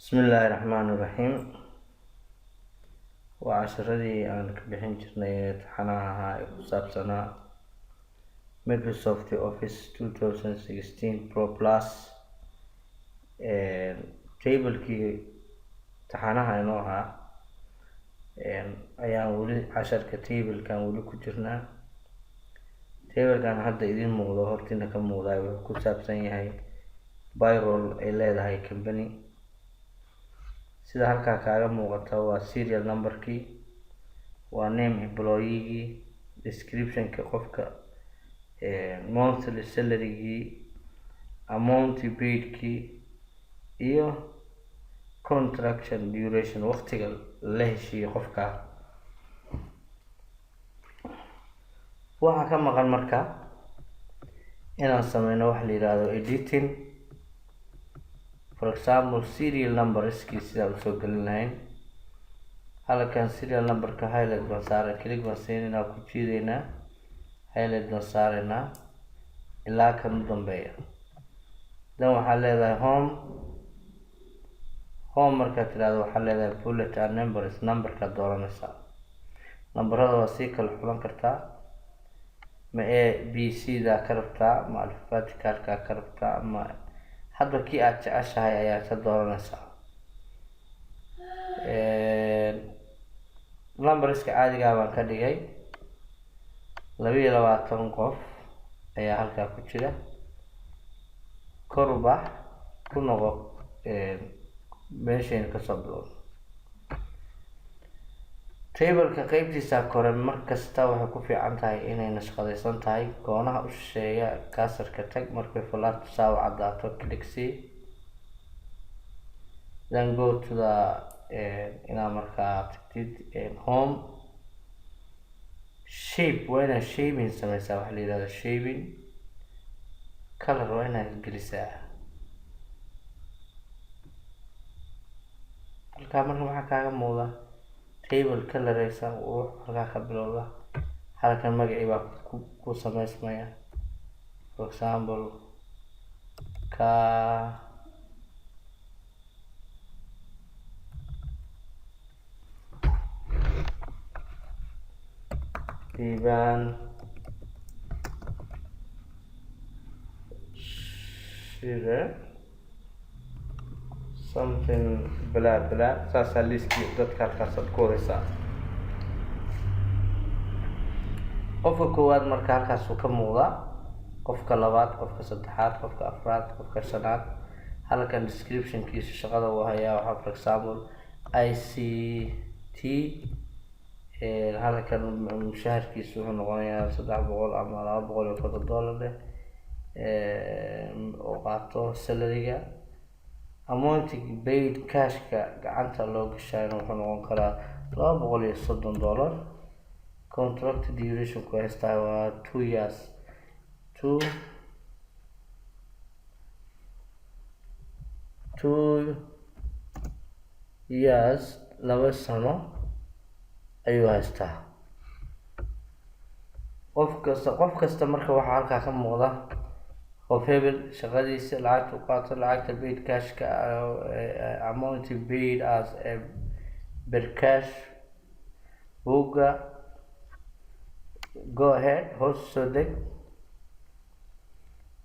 بسم الله الرحمن الرحيم. وعشرتي aan ka bixin jirnay taxanaha ee ku saabsanaa Microsoft Office 2016 Pro Plus tablekii taxanaha inoo ahaa ayaan weli casharka tablekan weli ku jirnaa. tablekan hadda idin muuqdo hortiina ka muuqdaa wuxuu ku saabsan yahay payroll ay leedahay company. sida halkaa kaaga muuqata waa serial numberkii, waa name employee-gii, description-ka qofka, monthly salary-gii, amount paid-kii iyo contraction duration, waqtiga la heshiiyey qofka. waxaa ka maqan marka inaan sameyno wax la yiraahdo editing. For example, serial numberskii sidaan usoo gelin lahayn. halkan serial numberka highlight baan saaray, click baan siinayna, ku jiidaynaa, highlight baan saaraynaa ilaa kan u dambeeya. dan waxaa leedahay home markaad tiraahdo waxaa leedahay bullet and numbers, numberkaad dooranaysaa. nambarada waa sii kala xulan kartaa, ma a b c da ka rabtaa, ma alphabeticalka ka rabtaa, ma hadba kii aad jeceshahay ayaa ka dooranaysaa. numberska caadiga baan ka dhigay 22 qof ayaa halkaa ku jira. kor u bax ku noqo meeshayna kasoo bilowdo. tableka qaybtiisa kore markasta waxay ku fiican tahay inay nashqadaysan tahay. goonaha u shisheeya kaasarka tag, markay falaartu saawa caddaato click C, then go to the inaa markaa tagtid home. shape waa inaad shaping sameysaa, waxa la yirahdo shaping. color waa inaad gelisaa. halkaa marka waxaa kaaga muuqda table coloraysa oo halkaa ka bilowda. halkan magacii baa ku sameysmaya. For example, ka diiban shire something blah blah, saasaa liskii dadka halkaasaad ku wadaysaa. qofka koowaad marka halkaasuu ka muuqdaa, qofka labaad, qofka saddexaad, qofka afraad, qofka shanaad. halkan description-kiisa shaqada uu hayaa waxaa for example ICT. halkan mushaharkiisu wuxuu noqonayaa $300 ama $250 oo qaato salary-ga. amount paid cash-ka gacanta loo gashayna wuxuu noqon karaa $230. contract duration-ku haystaa waa 2 years. 2 years, 2 sano ayuu haystaa. qof kasta marka waxaa halkaa ka muuqda qof hebel shaqadiisa, lacagta u qaato, lacagta paid cash-ka, amount paid as a per cash, buugga. go ahead, hoos soo deg.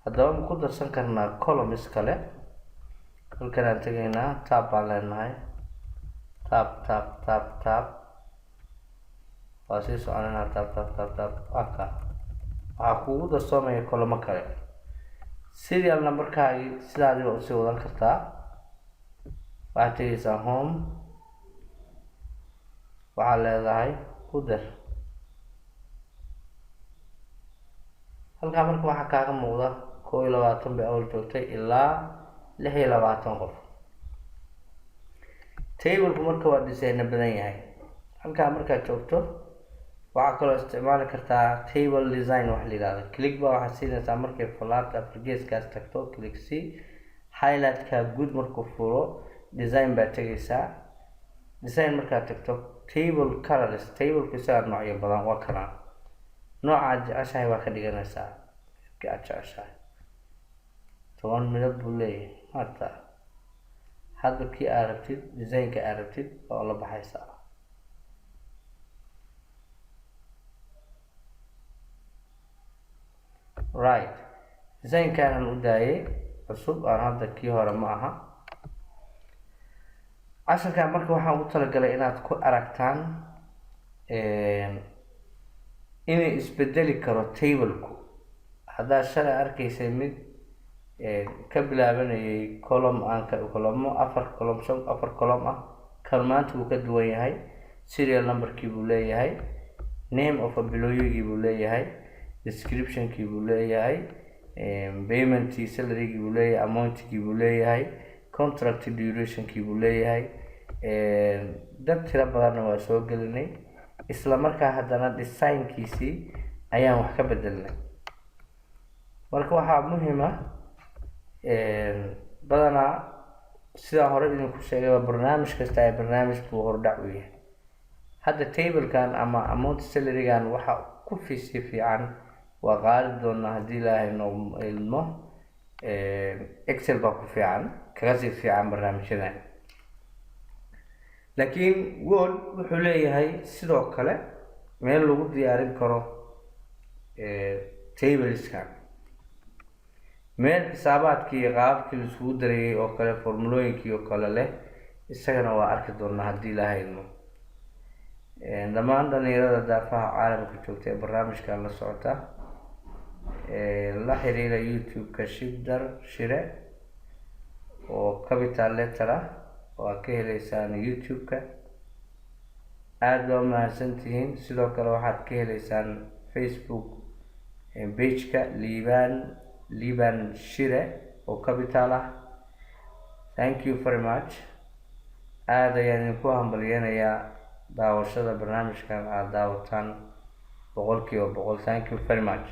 haddaba ma ku darsan karnaa columns kale. halkan aan tegaynaa, tab baan leenahay, tab. waa sii soconayna, tab. waxaa kugu darsoomaya kolamo kale. serial numberkaagi sidaadii waa usii wadan kartaa. waxaad tegaysaa home, waxaa leedahay ku dar. halkaa marka waxaa kaaga muuqda 21 bay awal joogtay ilaa 26 qof. tableku marka waa design badan yahay. halkaa markaad joogto waxaa kaloo isticmaali kartaa table design wax la yiraahdo. click baa waxaad siinaysaa markay falaarta applicationkaas tagto, click C. highlight-ka guud markuu furo design baad tegaysaa. design markaad tagto table colors, tableku isagaa noocyo badan waa kana. nooca aad jeceshahay waa ka dhiganaysaa. aad jeceshahay 10 midab buu leeyahay. hadda kii aad rabtid designka aad rabtid oo la baxaysaa. Right, designkan u daayay cusub aan hadda kii hore ma aha. casharkan marka waxaan ugu talagalay inaad ku aragtaan inay isbedeli karo tableku. haddaad shalay arkaysay mid ka bilaabanayay column afar column ah, kan maanta wuu ka duwan yahay. serial numberkii buu leeyahay, name of employee buu leeyahay, descriptionkii buu leeyahay, paymentii salarygii buu leeyahay, amountkii buu leeyahay, contract durationkii buu leeyahay. dad tiro badanna waa soo gelinay, isla markaa haddana designkiisii ayaan wax ka bedelnay. marka waxaa muhiim ah badanaa sidaan hore idinku sheegay barnaamij kasta ay barnaamij buu hordhac u yahay. hadda tablekan ama amount salarygan waxa ku fiican waa qaali doonaa haddii ilaahay noo ilmo. excel baa ku fiican, kaga sii fiican barnaamijyadan. laakiin word wuxuu leeyahay sidoo kale meel lagu diyaarin karo tableskan, meel xisaabaadkii iyo qaababkii la isugu dareeyay oo kale, formulooyinkii oo kale leh. isagana waa arki doonaa haddii ilaahay ilmo. dhammaan dhalinyarada daafaha caalamka joogta ee barnaamijkan la socota, la xiriira youtube-ka Shibdar Shire oo capital letter ah, waa ka heleysaan youtube-ka. aad baa mahadsantihiin. sidoo kale waxaad ka heleysaan facebook page-ka liban shire oo capital ah. thank you very much. aad ayaan idinku hambalyeynayaa daawashada barnaamijkan aad daawataan 100%. thank you very much.